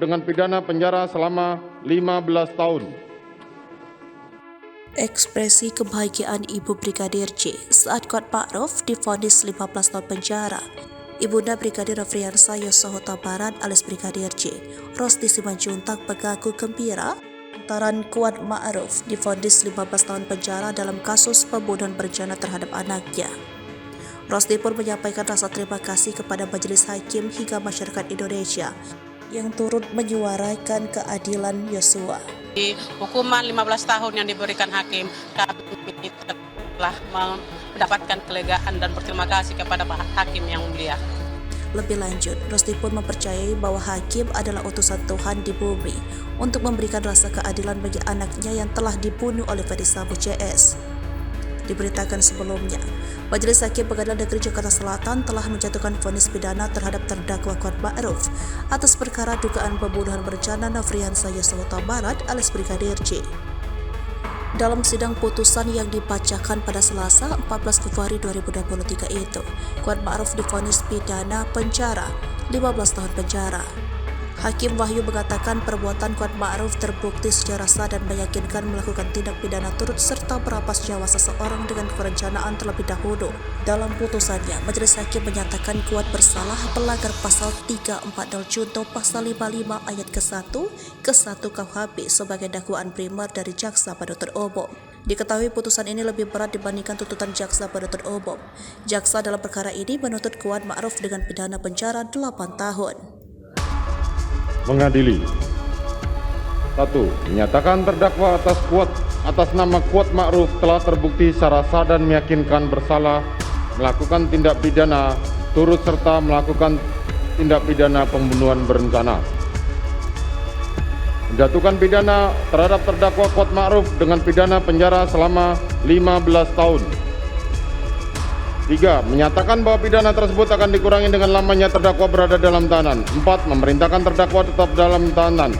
dengan pidana penjara selama 15 tahun. Ekspresi kebahagiaan Ibu Brigadir J saat Kuat Ma'ruf divonis 15 tahun penjara. Ibunda Brigadir Nofriansah Yosua Huta Barat alias Brigadir J, Rosti Simanjuntak, mengaku gembira lantaran Kuat Ma'ruf divonis 15 tahun penjara dalam kasus pembunuhan berencana terhadap anaknya. Rosti pun menyampaikan rasa terima kasih kepada majelis hakim hingga masyarakat Indonesia yang turut menyuarakan keadilan Yosua. Di hukuman 15 tahun yang diberikan hakim, kami telah mendapatkan kelegaan dan berterima kasih kepada Pak Hakim yang mulia. Lebih lanjut, Rosti pun mempercayai bahwa hakim adalah utusan Tuhan di bumi untuk memberikan rasa keadilan bagi anaknya yang telah dibunuh oleh Ferdy Sambo CS. Diberitakan sebelumnya, Majelis Hakim Pengadilan Negeri Jakarta Selatan telah menjatuhkan vonis pidana terhadap terdakwa Kuat Ma'ruf atas perkara dugaan pembunuhan berencana Nofriansah Yosua Huta Barat alias Brigadir J. Dalam sidang putusan yang dibacakan pada Selasa 14 Februari 2023 itu, Kuat Ma'ruf divonis pidana penjara 15 tahun penjara. Hakim Wahyu mengatakan perbuatan Kuat Ma'ruf terbukti secara sah dan meyakinkan melakukan tindak pidana turut serta merampas nyawa seseorang dengan perencanaan terlebih dahulu. Dalam putusannya, Majelis Hakim menyatakan Kuat bersalah melanggar pasal 340 junto pasal 55 ayat ke-1 KUHP sebagai dakwaan primer dari jaksa penuntut umum. Diketahui putusan ini lebih berat dibandingkan tuntutan jaksa penuntut umum. Jaksa dalam perkara ini menuntut Kuat Ma'ruf dengan pidana penjara 8 tahun. Mengadili. 1. Menyatakan terdakwa atas nama Kuat Ma'ruf telah terbukti secara sah dan meyakinkan bersalah melakukan tindak pidana turut serta melakukan tindak pidana pembunuhan berencana. Menjatuhkan pidana terhadap terdakwa Kuat Ma'ruf dengan pidana penjara selama 15 tahun. 3. Menyatakan bahwa pidana tersebut akan dikurangi dengan lamanya terdakwa berada dalam tahanan. 4. Memerintahkan terdakwa tetap dalam tahanan